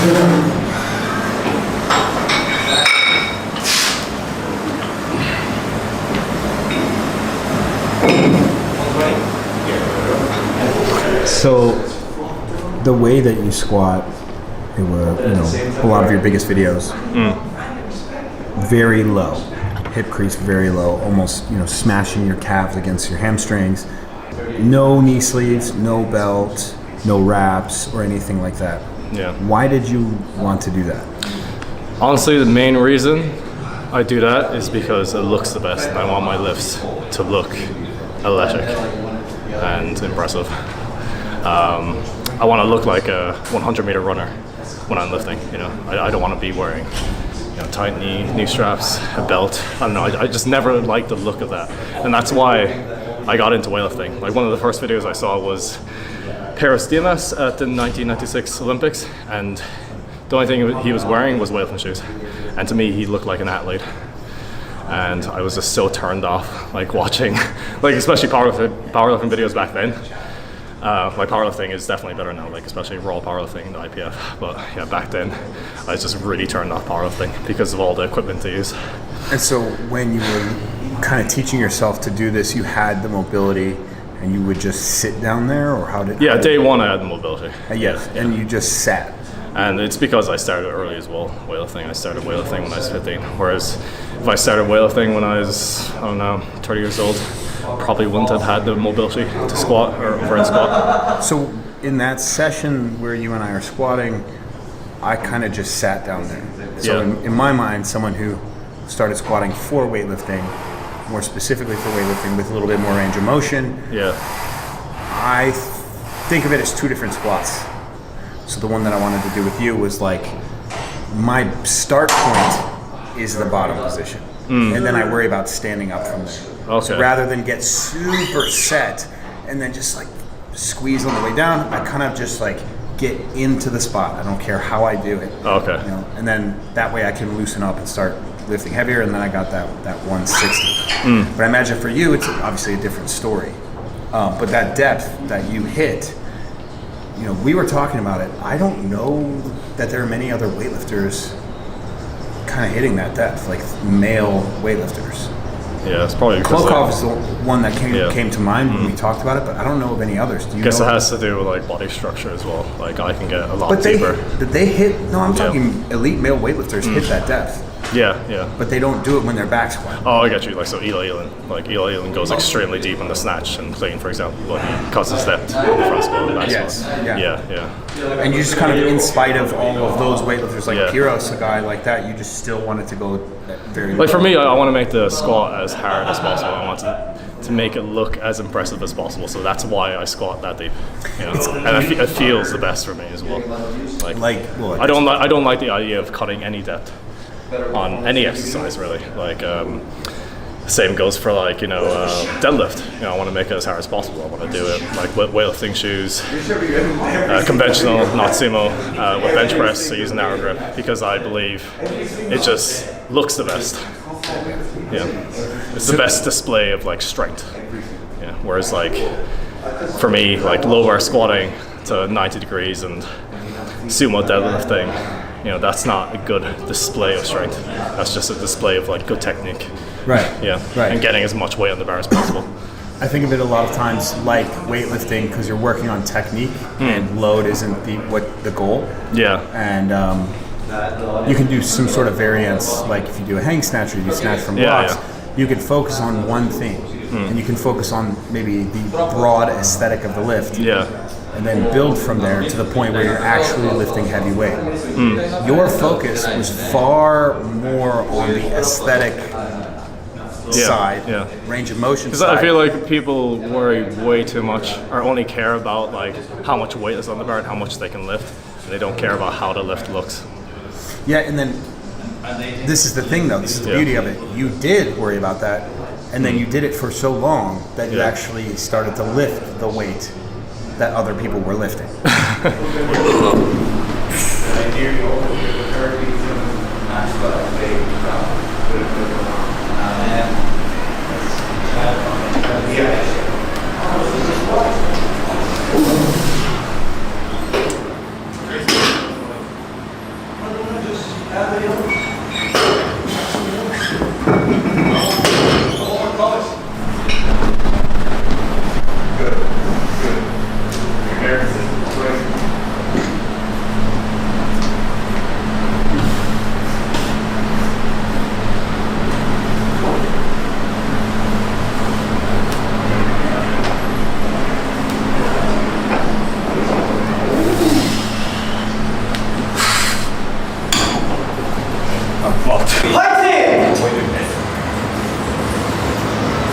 So, the way that you squat, it were, a lot of your biggest videos, very low, hip crease very low, almost, smashing your calves against your hamstrings. No knee sleeves, no belt, no wraps, or anything like that. Yeah. Why did you want to do that? Honestly, the main reason I do that is because it looks the best, and I want my lifts to look athletic and impressive. I want to look like a 100-meter runner when I'm lifting. I don't want to be wearing tight knee straps, a belt. I don't know. I just never liked the look of that, and that's why I got into weightlifting. Like, one of the first videos I saw was Sтрэмс at the 1996 Olympics, and the only thing he was wearing was weightlifting shoes, and to me he looked like an athlete. And I was just so turned off, like, watching, like, especially powerlifting videos back then. Like, powerlifting is definitely better now, like, especially raw powerlifting, the IPF. But yeah, back then I was just really turned off powerlifting because of all the equipment they use. And so when you were kind of teaching yourself to do this, you had the mobility and you would just sit down there, or how did? Yeah, day one I had the mobility. Yes, yeah. And you just sat. And it's because I started early as well, weightlifting. I started weightlifting when I was 15. Whereas if I started weightlifting when I was, 30 years old, probably wouldn't have had the mobility to squat or overhead squat. So in that session where you and I are squatting, I kind of just sat down there. So in my mind, someone who started squatting for weightlifting, more specifically for weightlifting with a little bit more range of motion, I think of it as two different squats. So the one that I wanted to do with you was like, my start point is the bottom position. And then I worry about standing up from there. Okay. So rather than get super set and then just like squeeze on the way down, I kind of just like get into the spot. I don't care how I do it. Okay. And then that way I can loosen up and start lifting heavier, and then I got that 160. But I imagine for you, it's obviously a different story. But that depth that you hit, we were talking about it. I don't know that there are many other weightlifters kind of hitting that depth, like male weightlifters. Yeah, it's probably Klokov is the one that came to mind when we talked about it, but I don't know of any others. Do you guess know? It has to do with like body structure as well. Like, I can get a lot deeper. Did they hit? No, I'm talking elite male weightlifters hit that depth. Yeah. But they don't do it when they're back squat. Oh, I get you. Like, so Eli Elin goes extremely deep in the snatch and clean, for example, but he cuts depth in the front squat and back squat. Yeah. And you just kind of, in spite of all of those weightlifters, like Piros, a guy like that, you just still wanted to go very like low. For me, I want to make the squat as hard as possible. I want to make it look as impressive as possible. So that's why I squat that deep. And it feels the best for me as well. I don't like the idea of cutting any depth on any exercise, really. Like, same goes for deadlift. I want to make it as hard as possible. I want to do it like with weightlifting shoes, conventional, not sumo, with bench press, so using narrow grip, because I believe it just looks the best. It's the best display of like strength. Whereas like for me, like low bar squatting to 90 degrees and sumo deadlifting, that's not a good display of strength. That's just a display of like good technique. Right. Right. And getting as much weight on the bar as possible. I think of it a lot of times like weightlifting, because you're working on technique and load isn't the goal. Yeah. And you can do some sort of variance, like if you do a hang snatch or you snatch from blocks, you can focus on one thing, and you can focus on maybe the broad aesthetic of the lift. And then build from there to the point where you're actually lifting heavy weight. Your focus was far more on the aesthetic side, range of motion side. Because I feel like people worry way too much, or only care about like how much weight is on the bar and how much they can lift, and they don't care about how the lift looks. Yeah, and then this is the thing though, this is the beauty of it. You did worry about that, and then you did it for so long that you actually started to lift the weight that other people were lifting.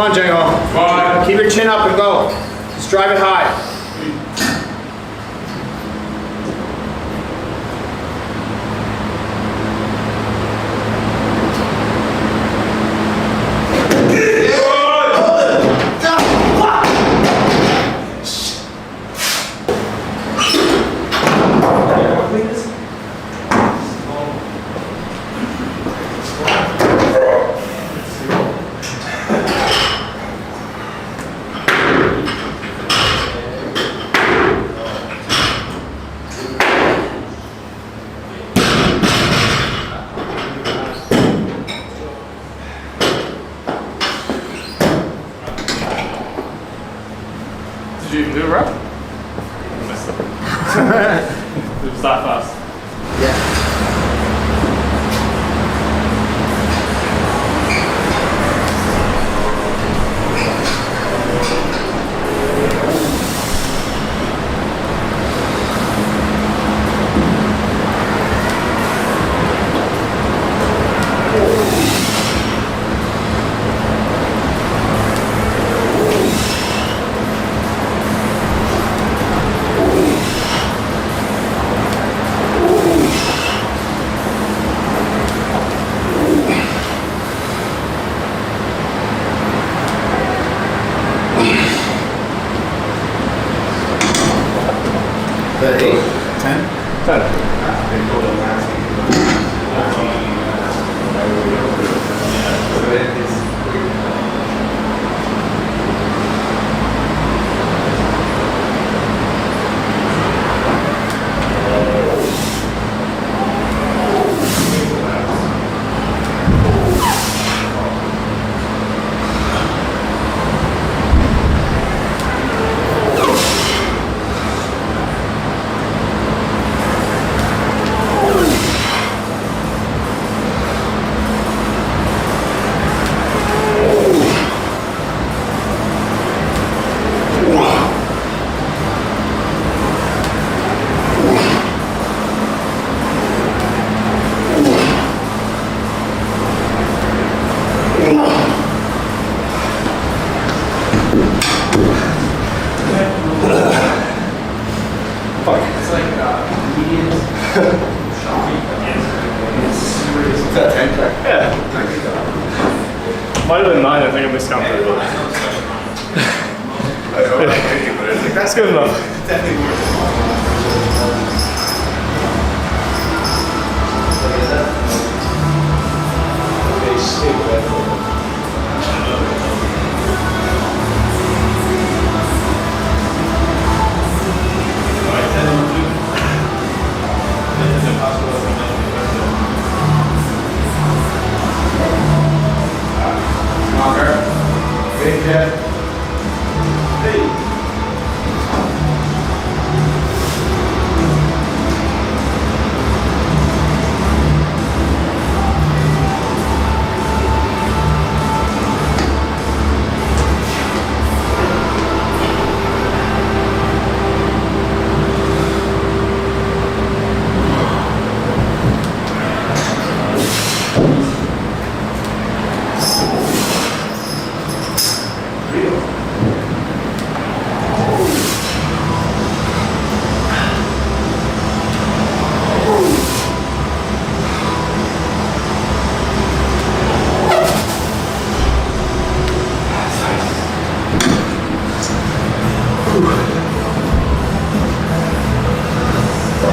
Come on, Django. Keep your chin up and go. Just drive it high. Did you even do a rep? I missed it. It was that fast. Yeah. The 8, 10? 10. Might have been 9, I think I miscounted, but that's good enough.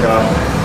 God.